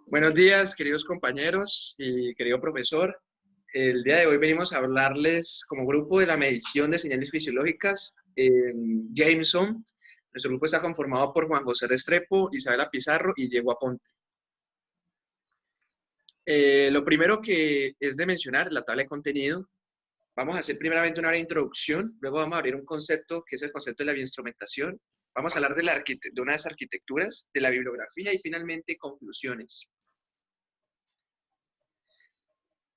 Buenos días, queridos compañeros y querido profesor. El día de hoy venimos a hablarles como grupo de la medición de señales fisiológicas en Jameson. Nuestro grupo está conformado por Juan José Restrepo, Isabela Pizarro y Diego Aponte. Lo primero que es de mencionar, la tabla de contenido. Vamos a hacer primeramente una breve introducción, luego vamos a abrir un concepto que es el concepto de la bioinstrumentación. Vamos a hablar de unas arquitecturas, de la bibliografía y finalmente conclusiones.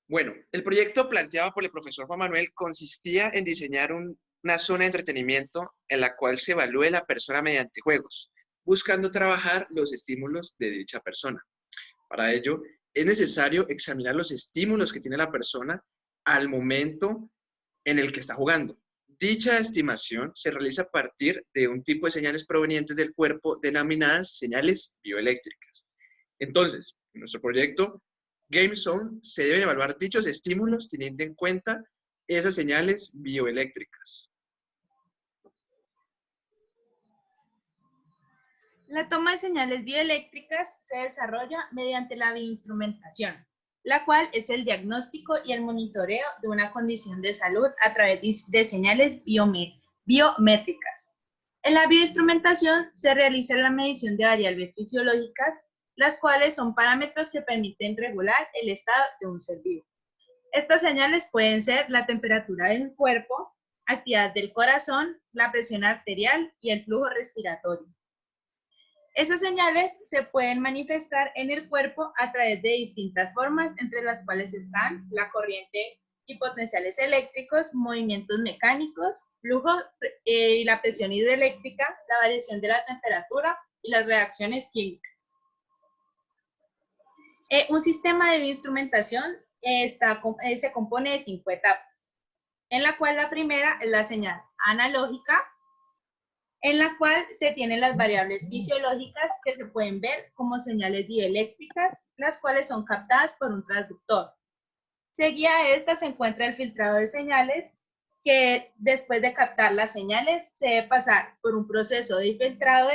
Bueno, el proyecto planteado por el profesor Juan Manuel consistía en diseñar una zona de entretenimiento en la cual se evalúe la persona mediante juegos, buscando trabajar los estímulos de dicha persona. Para ello, es necesario examinar los estímulos que tiene la persona al momento en el que está jugando. Dicha estimación se realiza a partir de un tipo de señales provenientes del cuerpo denominadas señales bioeléctricas. Entonces, en nuestro proyecto Jameson se deben evaluar dichos estímulos teniendo en cuenta esas señales bioeléctricas. La toma de señales bioeléctricas se desarrolla mediante la bioinstrumentación, la cual es el diagnóstico y el monitoreo de una condición de salud a través de señales biométricas. En la bioinstrumentación se realiza la medición de variables fisiológicas, las cuales son parámetros que permiten regular el estado de un ser vivo. Estas señales pueden ser la temperatura del cuerpo, actividad del corazón, la presión arterial y el flujo respiratorio. Esas señales se pueden manifestar en el cuerpo a través de distintas formas, entre las cuales están la corriente y potenciales eléctricos, movimientos mecánicos, flujo y la presión hidroeléctrica, la variación de la temperatura y las reacciones químicas. Un sistema de bioinstrumentación se compone de 5 etapas, en la cual la primera es la señal analógica, en la cual se tienen las variables fisiológicas que se pueden ver como señales bioeléctricas, las cuales son captadas por un transductor. Seguida a esta se encuentra el filtrado de señales, que después de captar las señales se debe pasar por un proceso de filtrado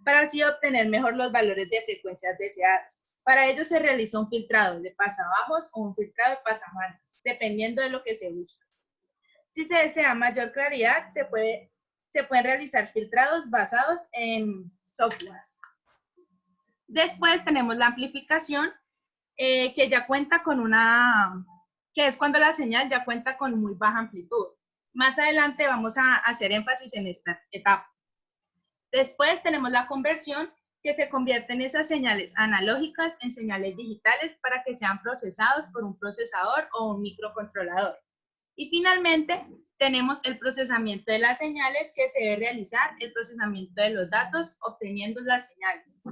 para así obtener mejor los valores de frecuencias deseados. Para ello se realiza un filtrado de pasabajos o un filtrado de pasabandas, dependiendo de lo que se busca. Si se desea mayor claridad, se pueden realizar filtrados basados en softwares. Después tenemos la amplificación, que ya cuenta con que es cuando la señal ya cuenta con muy baja amplitud. Más adelante vamos a hacer énfasis en esta etapa. Después tenemos la conversión, que se convierten esas señales analógicas en señales digitales para que sean procesados por un procesador o un microcontrolador. Y finalmente tenemos el procesamiento de las señales, que se debe realizar el procesamiento de los datos obteniendo las señales.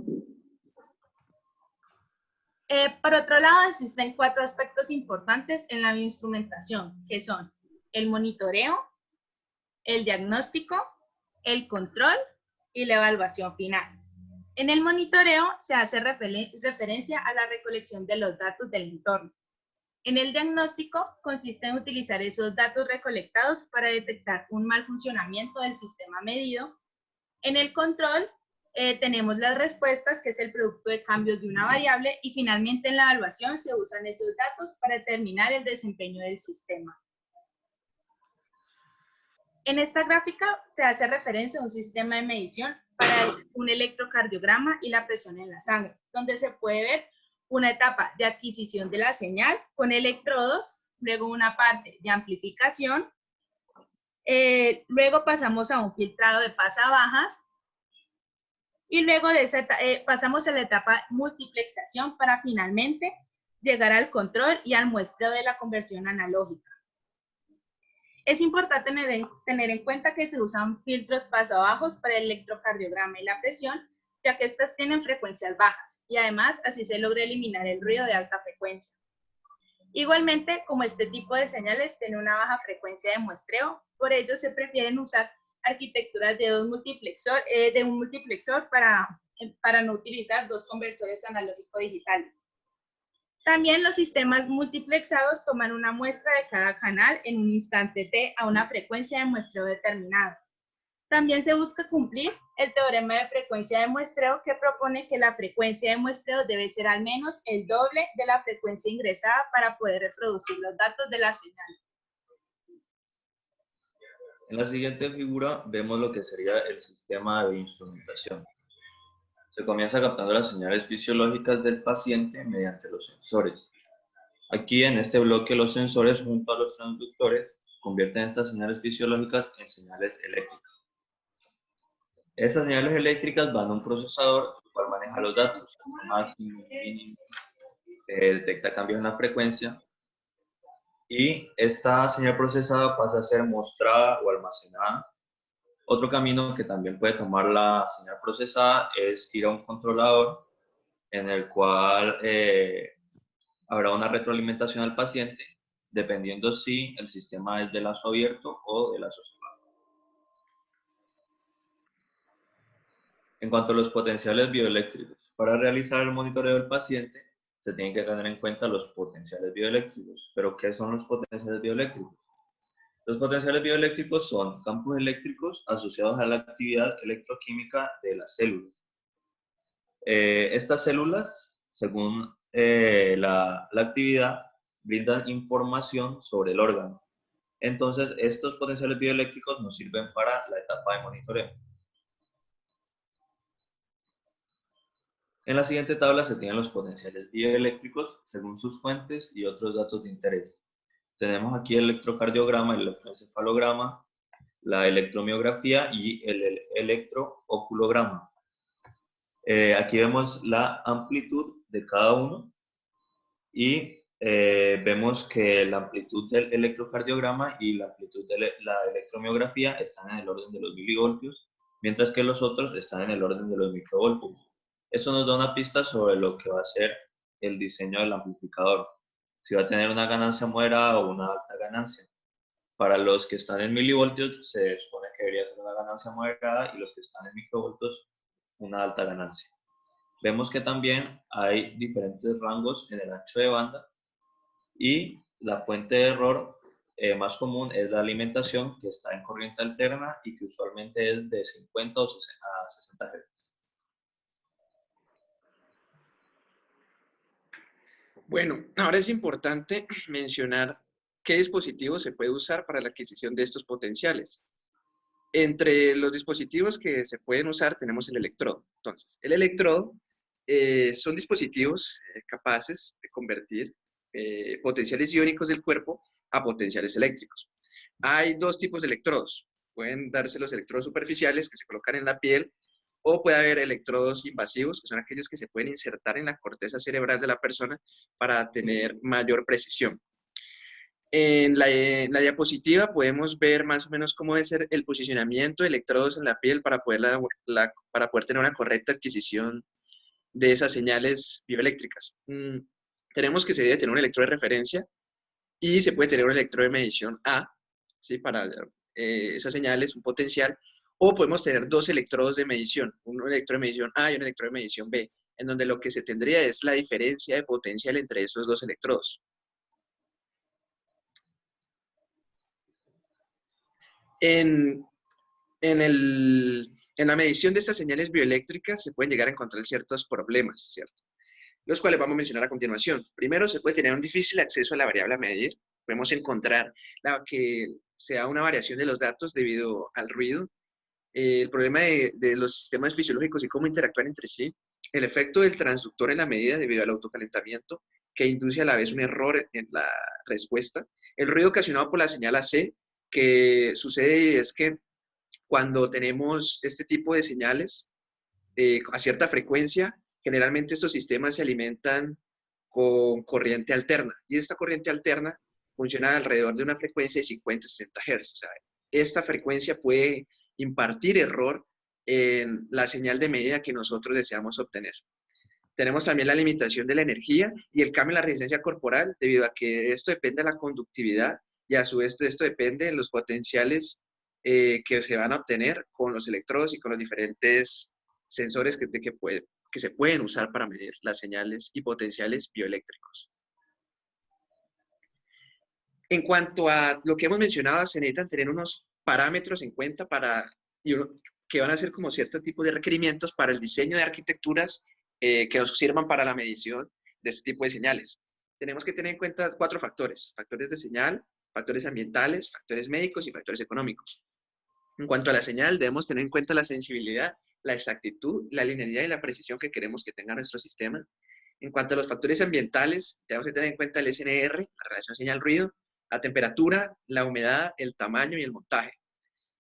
Por otro lado, existen 4 aspectos importantes en la bioinstrumentación, que son el monitoreo, el diagnóstico, el control y la evaluación final. En el monitoreo se hace referencia a la recolección de los datos del entorno. En el diagnóstico consiste en utilizar esos datos recolectados para detectar un mal funcionamiento del sistema medido. En el control tenemos las respuestas, que es el producto de cambios de una variable, y finalmente en la evaluación se usan esos datos para determinar el desempeño del sistema. En esta gráfica se hace referencia a un sistema de medición para un electrocardiograma y la presión en la sangre, donde se puede ver una etapa de adquisición de la señal con electrodos, luego una parte de amplificación, luego pasamos a un filtrado de pasabajas y luego de esa pasamos a la etapa multiplexación para finalmente llegar al control y al muestreo de la conversión analógica. Es importante tener en cuenta que se usan filtros pasabajos para el electrocardiograma y la presión, ya que estas tienen frecuencias bajas y además así se logra eliminar el ruido de alta frecuencia. Igualmente, como este tipo de señales tiene una baja frecuencia de muestreo, por ello se prefieren usar arquitecturas de un multiplexor para no utilizar 2 conversores analógico-digitales. También los sistemas multiplexados toman una muestra de cada canal en un instante T a una frecuencia de muestreo determinada. También se busca cumplir el teorema de frecuencia de muestreo, que propone que la frecuencia de muestreo debe ser al menos el doble de la frecuencia ingresada para poder reproducir los datos de la señal. En la siguiente figura vemos lo que sería el sistema de instrumentación. Se comienza captando las señales fisiológicas del paciente mediante los sensores. Aquí en este bloque los sensores junto a los transductores convierten estas señales fisiológicas en señales eléctricas. Estas señales eléctricas van a un procesador, el cual maneja los datos, máximo, mínimo, detecta cambios en la frecuencia, y esta señal procesada pasa a ser mostrada o almacenada. Otro camino que también puede tomar la señal procesada es ir a un controlador en el cual habrá una retroalimentación al paciente, dependiendo si el sistema es de lazo abierto o de lazo cerrado. En cuanto a los potenciales bioeléctricos, para realizar el monitoreo del paciente se tienen que tener en cuenta los potenciales bioeléctricos. ¿Pero qué son los potenciales bioeléctricos? Los potenciales bioeléctricos son campos eléctricos asociados a la actividad electroquímica de las células. Estas células, según la actividad, brindan información sobre el órgano. Entonces, estos potenciales bioeléctricos nos sirven para la etapa de monitoreo. En la siguiente tabla se tienen los potenciales bioeléctricos según sus fuentes y otros datos de interés. Tenemos aquí el electrocardiograma, el electroencefalograma, la electromiografía y el electrooculograma. Aquí vemos la amplitud de cada uno y vemos que la amplitud del electrocardiograma y la amplitud de la electromiografía están en el orden de los milivoltios, mientras que los otros están en el orden de los microvoltios. Eso nos da una pista sobre lo que va a ser el diseño del amplificador, si va a tener una ganancia moderada o una alta ganancia. Para los que están en milivoltios se supone que debería ser una ganancia moderada y los que están en microvoltios una alta ganancia. Vemos que también hay diferentes rangos en el ancho de banda y la fuente de error más común es la alimentación, que está en corriente alterna y que usualmente es de 50 o a 60 Hz. Bueno, ahora es importante mencionar qué dispositivo se puede usar para la adquisición de estos potenciales. Entre los dispositivos que se pueden usar tenemos el electrodo. Entonces, el electrodo son dispositivos capaces de convertir potenciales iónicos del cuerpo a potenciales eléctricos. Hay dos tipos de electrodos. Pueden darse los electrodos superficiales que se colocan en la piel, o puede haber electrodos invasivos, que son aquellos que se pueden insertar en la corteza cerebral de la persona para tener mayor precisión. En la diapositiva podemos ver más o menos cómo debe ser el posicionamiento de electrodos en la piel para poder tener una correcta adquisición de esas señales bioeléctricas. Tenemos que se debe tener un electrodo de referencia y se puede tener un electrodo de medición A, ¿sí? Para esas señales, un potencial, o podemos tener dos electrodos de medición, un electrodo de medición A y un electrodo de medición B, en donde lo que se tendría es la diferencia de potencial entre esos dos electrodos. En la medición de estas señales bioeléctricas se pueden llegar a encontrar ciertos problemas, ¿cierto? Los cuales vamos a mencionar a continuación. Primero, se puede tener un difícil acceso a la variable a medir. Podemos encontrar que sea una variación de los datos debido al ruido, el problema de los sistemas fisiológicos y cómo interactúan entre sí, el efecto del transductor en la medida debido al autocalentamiento, que induce a la vez un error en la respuesta, el ruido ocasionado por la señal AC, que sucede es que cuando tenemos este tipo de señales a cierta frecuencia, generalmente estos sistemas se alimentan con corriente alterna, y esta corriente alterna funciona alrededor de una frecuencia de 50-60 Hz. O sea, esta frecuencia puede impartir error en la señal de medida que nosotros deseamos obtener. Tenemos también la limitación de la energía y el cambio en la resistencia corporal, debido a que esto depende de la conductividad y a su vez esto depende de los potenciales que se van a obtener con los electrodos y con los diferentes sensores que se pueden usar para medir las señales y potenciales bioeléctricos. En cuanto a lo que hemos mencionado, se necesitan tener unos parámetros en cuenta que van a ser como cierto tipo de requerimientos para el diseño de arquitecturas que nos sirvan para la medición de este tipo de señales. Tenemos que tener en cuenta 4 factores: factores de señal, factores ambientales, factores médicos y factores económicos. En cuanto a la señal, debemos tener en cuenta la sensibilidad, la exactitud, la linealidad y la precisión que queremos que tenga nuestro sistema. En cuanto a los factores ambientales, debemos tener en cuenta el SNR, la relación señal-ruido, la temperatura, la humedad, el tamaño y el montaje.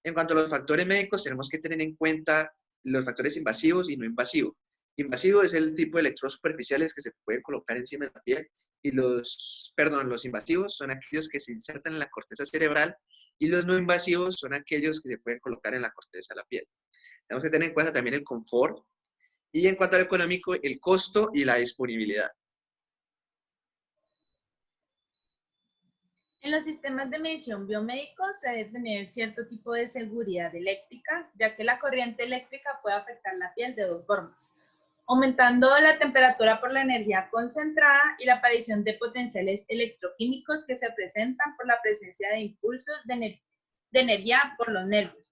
En cuanto a los factores médicos, tenemos que tener en cuenta los factores invasivos y no invasivos. Invasivo es el tipo de electrodos superficiales que se pueden colocar encima de la piel, y los invasivos son aquellos que se insertan en la corteza cerebral, y los no invasivos son aquellos que se pueden colocar en la corteza de la piel. Tenemos que tener en cuenta también el confort, y en cuanto a lo económico, el costo y la disponibilidad. En los sistemas de medición biomédicos se debe tener cierto tipo de seguridad eléctrica, ya que la corriente eléctrica puede afectar la piel de 2 formas: aumentando la temperatura por la energía concentrada y la aparición de potenciales electroquímicos que se presentan por la presencia de impulsos de energía por los nervios.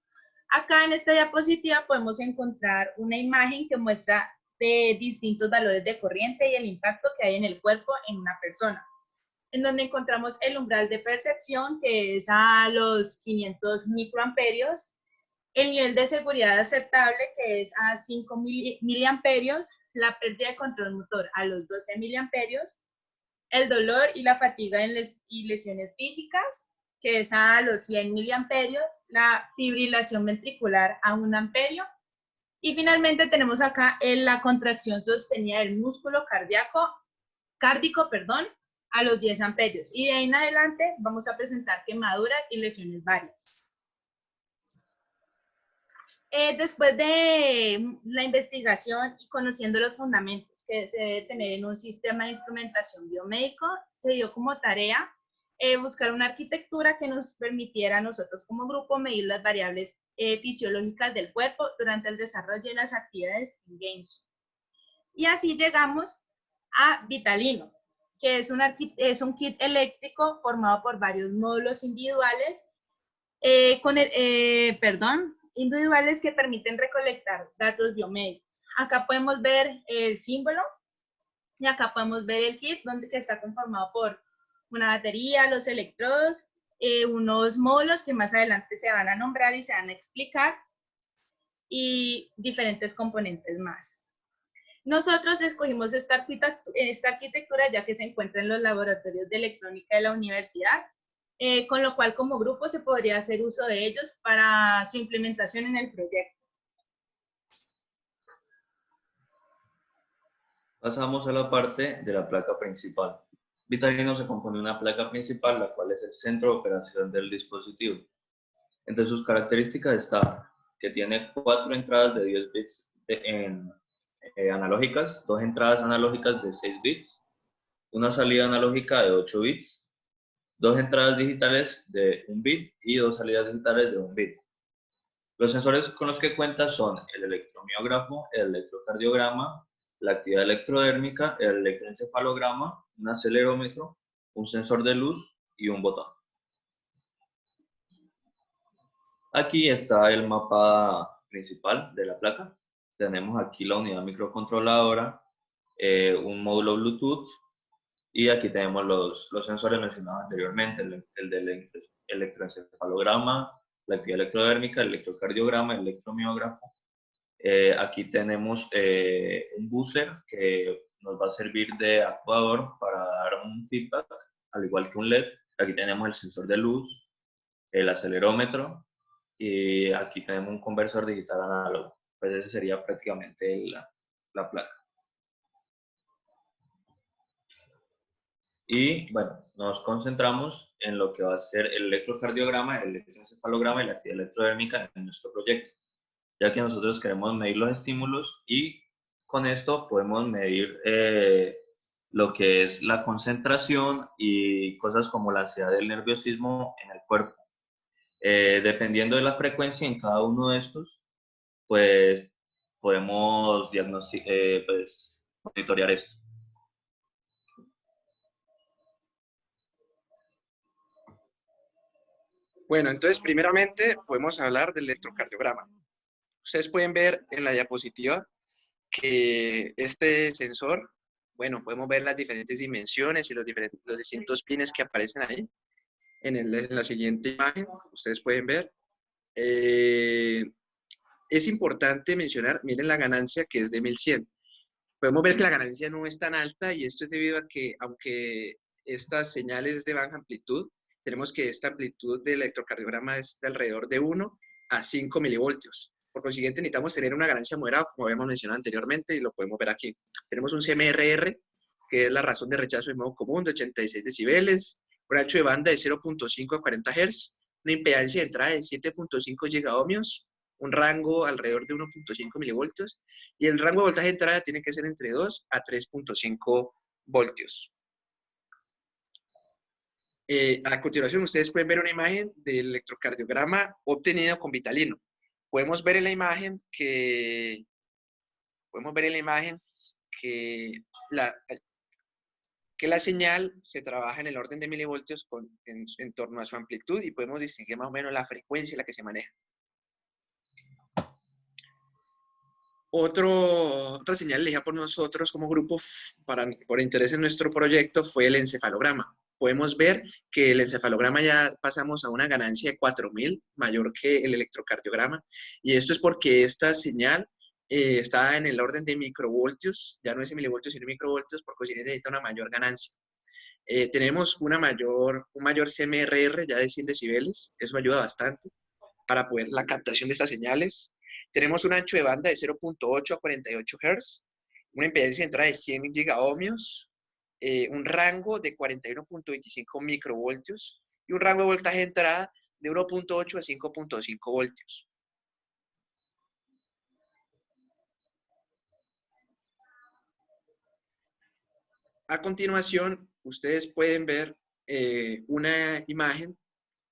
Acá en esta diapositiva podemos encontrar una imagen que muestra de distintos valores de corriente y el impacto que hay en el cuerpo en una persona, en donde encontramos el umbral de percepción, que es a los 500 microamperios, el nivel de seguridad aceptable, que es a 5 miliamperios, la pérdida de control motor a los 12 miliamperios, el dolor y la fatiga y lesiones físicas, que es a los 100 miliamperios, la fibrilación ventricular a 1 amperio, y finalmente tenemos acá la contracción sostenida del músculo cárdico, a los 10 amperios. Y de ahí en adelante vamos a presentar quemaduras y lesiones varias. Después de la investigación y conociendo los fundamentos que se debe tener en un sistema de instrumentación biomédico, se dio como tarea buscar una arquitectura que nos permitiera a nosotros como grupo medir las variables fisiológicas del cuerpo durante el desarrollo de las actividades en GameZone. Y así llegamos a Vitalino, que es un kit eléctrico formado por varios módulos individuales, individuales que permiten recolectar datos biomédicos. Acá podemos ver el símbolo y acá podemos ver el kit, que está conformado por una batería, los electrodos, unos módulos que más adelante se van a nombrar y se van a explicar, y diferentes componentes más. Nosotros escogimos esta arquitectura ya que se encuentra en los laboratorios de electrónica de la universidad, con lo cual como grupo se podría hacer uso de ellos para su implementación en el proyecto. Pasamos a la parte de la placa principal. Vitalino se compone de una placa principal, la cual es el centro de operación del dispositivo. Entre sus características está que tiene 4 entradas de 10 bits analógicas, 2 entradas analógicas de 6 bits, una salida analógica de 8 bits, 2 entradas digitales de 1 bit y 2 salidas digitales de 1 bit. Los sensores con los que cuenta son el electromiógrafo, el electrocardiograma, la actividad electrodérmica, el electroencefalograma, un acelerómetro, un sensor de luz y un botón. Aquí está el mapa principal de la placa. Tenemos aquí la unidad microcontroladora, un módulo Bluetooth, y aquí tenemos los sensores mencionados anteriormente, el del electroencefalograma, la actividad electrodérmica, el electrocardiograma, el electromiógrafo. Aquí tenemos un buzzer que nos va a servir de actuador para dar un feedback, al igual que un LED. Aquí tenemos el sensor de luz, el acelerómetro, y aquí tenemos un conversor digital análogo. Pues ese sería prácticamente la placa. Y bueno, nos concentramos en lo que va a ser el electrocardiograma, el electroencefalograma y la actividad electrodérmica en nuestro proyecto, ya que nosotros queremos medir los estímulos y con esto podemos medir lo que es la concentración y cosas como la ansiedad del nerviosismo en el cuerpo. Dependiendo de la frecuencia en cada uno de estos, pues podemos monitorear esto. Bueno, entonces primeramente podemos hablar del electrocardiograma. Ustedes pueden ver en la diapositiva que este sensor, bueno, podemos ver las diferentes dimensiones y los distintos pines que aparecen ahí. En la siguiente imagen, ustedes pueden ver. Es importante mencionar, miren la ganancia que es de 1100. Podemos ver que la ganancia no es tan alta y esto es debido a que, aunque estas señales de baja amplitud, tenemos que esta amplitud del electrocardiograma es de alrededor de 1 a 5 milivoltios. Por consiguiente, necesitamos tener una ganancia moderada, como habíamos mencionado anteriormente, y lo podemos ver aquí. Tenemos un CMRR, que es la razón de rechazo de modo común, de 86 decibeles, un ancho de banda de 0.5 a 40 Hz, una impedancia de entrada de 7.5 gigaohmios, un rango alrededor de 1.5 milivoltios, y el rango de voltaje de entrada tiene que ser entre 2 a 3.5 voltios. A continuación, ustedes pueden ver una imagen del electrocardiograma obtenido con Vitalino. Podemos ver en la imagen que la señal se trabaja en el orden de milivoltios en torno a su amplitud y podemos distinguir más o menos la frecuencia en la que se maneja. Otra señal elegida por nosotros como grupo por interés en nuestro proyecto fue el encefalograma. Podemos ver que el encefalograma ya pasamos a una ganancia de 4000, mayor que el electrocardiograma, y esto es porque esta señal está en el orden de microvoltios, ya no es en milivoltios sino en microvoltios, por consiguiente necesita una mayor ganancia. Tenemos un mayor CMRR ya de 100 decibeles, eso ayuda bastante para poder la captación de estas señales. Tenemos un ancho de banda de 0.8 a 48 Hz, una impedancia de entrada de 100 gigaohmios, un rango de 41.25 microvoltios y un rango de voltaje de entrada de 1.8 a 5.5 voltios. A continuación, ustedes pueden ver una imagen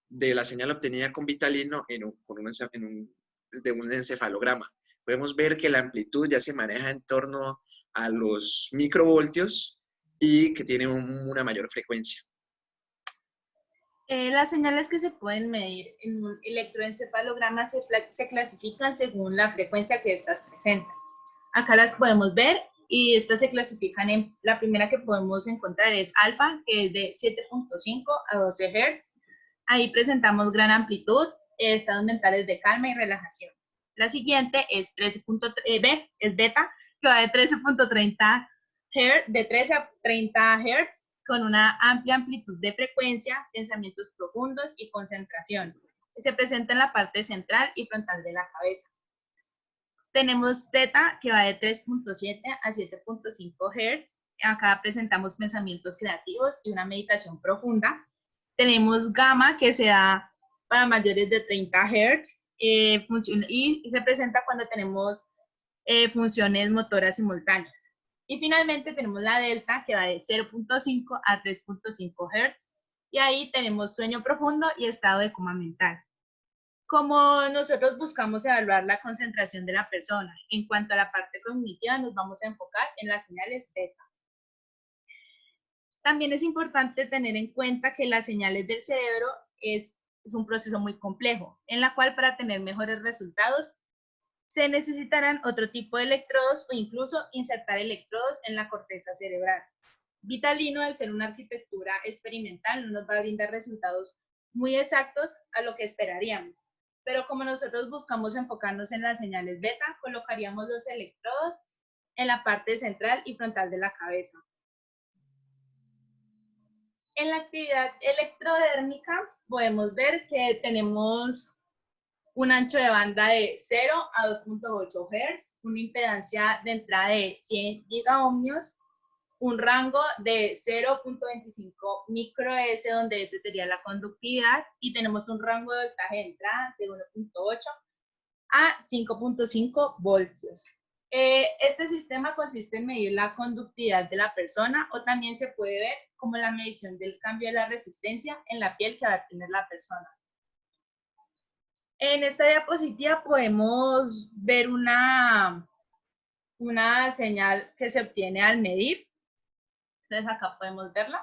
de la señal obtenida con Vitalino de un encefalograma. Podemos ver que la amplitud ya se maneja en torno a los microvoltios y que tiene una mayor frecuencia. Las señales que se pueden medir en un electroencefalograma se clasifican según la frecuencia que éstas presentan. Acá las podemos ver y estas se clasifican en, la primera que podemos encontrar es alfa, que es de 7.5 a 12 Hz. Ahí presentamos gran amplitud, estados mentales de calma y relajación. La siguiente es es beta, que va de 13.30 Hz, de 13 a 30 Hz, con una amplia amplitud de frecuencia, pensamientos profundos y concentración. Se presenta en la parte central y frontal de la cabeza. Tenemos teta, que va de 3.7 a 7.5 Hz. Acá presentamos pensamientos creativos y una meditación profunda. Tenemos gamma, que se da para mayores de 30 Hz y se presenta cuando tenemos funciones motoras simultáneas. Y finalmente tenemos la delta, que va de 0.5 a 3.5 Hz. Y ahí tenemos sueño profundo y estado de coma mental. Como nosotros buscamos evaluar la concentración de la persona, en cuanto a la parte cognitiva, nos vamos a enfocar en las señales beta. También es importante tener en cuenta que las señales del cerebro es un proceso muy complejo, en la cual para tener mejores resultados se necesitarán otro tipo de electrodos o incluso insertar electrodos en la corteza cerebral. Vitalino, al ser una arquitectura experimental, no nos va a brindar resultados muy exactos a lo que esperaríamos. Pero como nosotros buscamos enfocarnos en las señales beta, colocaríamos los electrodos en la parte central y frontal de la cabeza. En la actividad electrodérmica podemos ver que tenemos un ancho de banda de 0 a 2.8 Hz, una impedancia de entrada de 100 gigaohmios, un rango de 0.25 microS, donde ese sería la conductividad, y tenemos un rango de voltaje de entrada de 1.8 a 5.5 voltios. Este sistema consiste en medir la conductividad de la persona, o también se puede ver como la medición del cambio de la resistencia en la piel que va a tener la persona. En esta diapositiva podemos ver una señal que se obtiene al medir. Entonces acá podemos verla.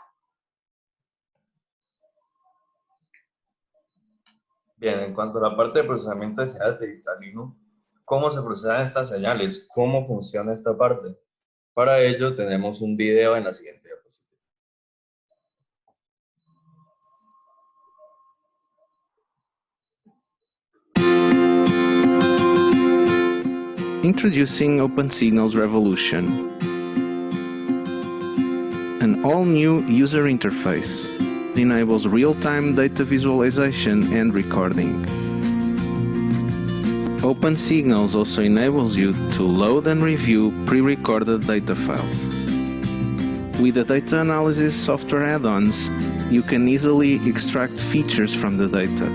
Bien, en cuanto a la parte de procesamiento de señales de Vitalino, ¿Cómo se procesan estas señales? ¿Cómo funciona esta parte? Para ello tenemos un video en la siguiente diapositiva. Introducing OpenSignal's Revolution, an all-new user interface that enables real-time data visualization and recording. OpenSignals also enables you to load and review pre-recorded data files. With the data analysis software add-ons, you can easily extract features from the data.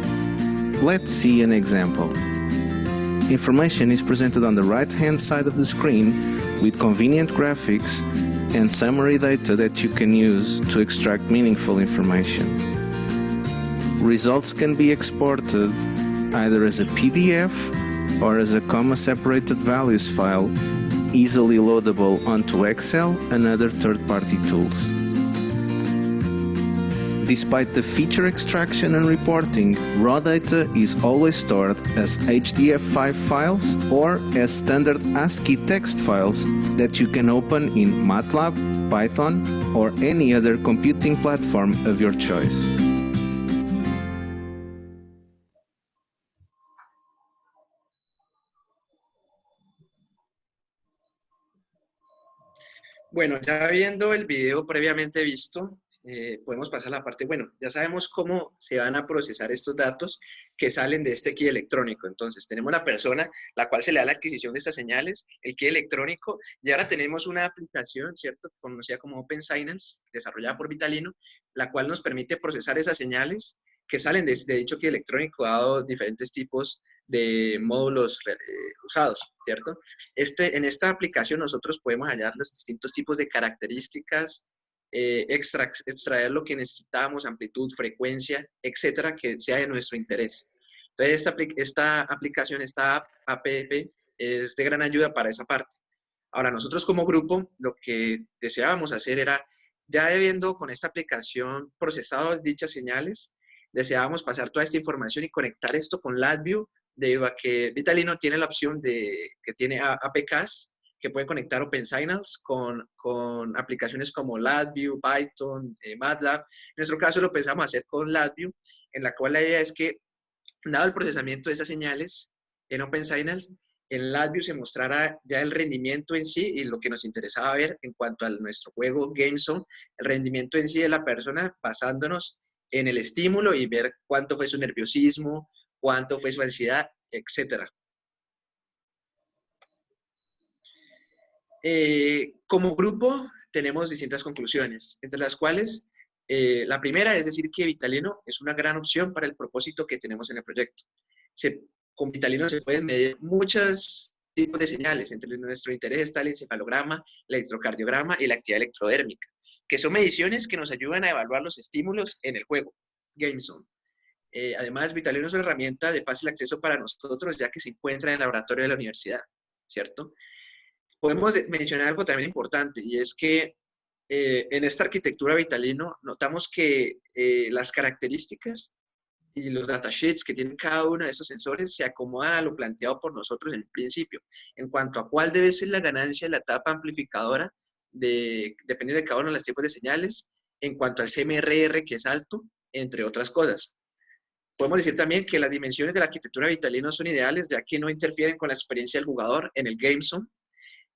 Let's see an example. Information is presented on the right-hand side of the screen with convenient graphics and summary data that you can use to extract meaningful information. Results can be exported either as a PDF or as a comma-separated values file, easily loadable onto Excel and other third-party tools. Despite the feature extraction and reporting, raw data is always stored as HDF5 files or as standard ASCII text files that you can open in MATLAB, Python, or any other computing platform of your choice. Bueno, ya viendo el video previamente visto, podemos pasar a la parte, bueno, ya sabemos cómo se van a procesar estos datos que salen de este key electrónico. Entonces, tenemos la persona, la cual se le da la adquisición de estas señales, el key electrónico, y ahora tenemos una aplicación, ¿cierto?, conocida como OpenSignals, desarrollada por Vitalino, la cual nos permite procesar esas señales que salen de dicho key electrónico, dado diferentes tipos de módulos usados, ¿cierto? En esta aplicación nosotros podemos hallar los distintos tipos de características, extraer lo que necesitamos, amplitud, frecuencia, etcétera, que sea de nuestro interés. Entonces, esta aplicación, esta app, es de gran ayuda para esa parte. Ahora, nosotros como grupo, lo que deseábamos hacer era, ya habiendo con esta aplicación procesado dichas señales, deseábamos pasar toda esta información y conectar esto con LabVIEW, debido a que Vitalino tiene la opción que tiene APKs, que pueden conectar OpenSignals con aplicaciones como LabVIEW, Python, MATLAB. En nuestro caso lo pensamos hacer con LabVIEW, en la cual la idea es que, dado el procesamiento de esas señales en OpenSignals, en LabVIEW se mostrara ya el rendimiento en sí y lo que nos interesaba ver en cuanto a nuestro juego GameZone, el rendimiento en sí de la persona basándonos en el estímulo y ver cuánto fue su nerviosismo, cuánto fue su ansiedad, etc. Como grupo tenemos distintas conclusiones, entre las cuales la primera es decir que Vitalino es una gran opción para el propósito que tenemos en el proyecto. Con Vitalino se pueden medir muchos tipos de señales, entre nuestro interés está el encefalograma, el electrocardiograma y la actividad electrodérmica, que son mediciones que nos ayudan a evaluar los estímulos en el juego GameZone. Además, Vitalino es una herramienta de fácil acceso para nosotros, ya que se encuentra en el laboratorio de la universidad, ¿cierto? Podemos mencionar algo también importante, y es que en esta arquitectura Vitalino notamos que las características y los datasheets que tienen cada uno de estos sensores se acomodan a lo planteado por nosotros en el principio, en cuanto a cuál debe ser la ganancia de la etapa amplificadora, dependiendo de cada uno de los tipos de señales, en cuanto al CMRR, que es alto, entre otras cosas. Podemos decir también que las dimensiones de la arquitectura Vitalino son ideales, ya que no interfieren con la experiencia del jugador en el GameZone.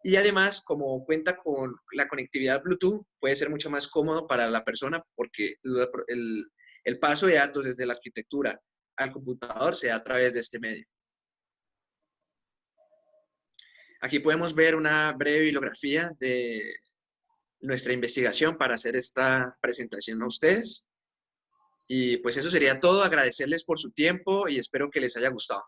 Y además, como cuenta con la conectividad Bluetooth, puede ser mucho más cómodo para la persona porque el paso de datos desde la arquitectura al computador se da a través de este medio. Aquí podemos ver una breve bibliografía de nuestra investigación para hacer esta presentación a ustedes. Y pues eso sería todo. Agradecerles por su tiempo y espero que les haya gustado.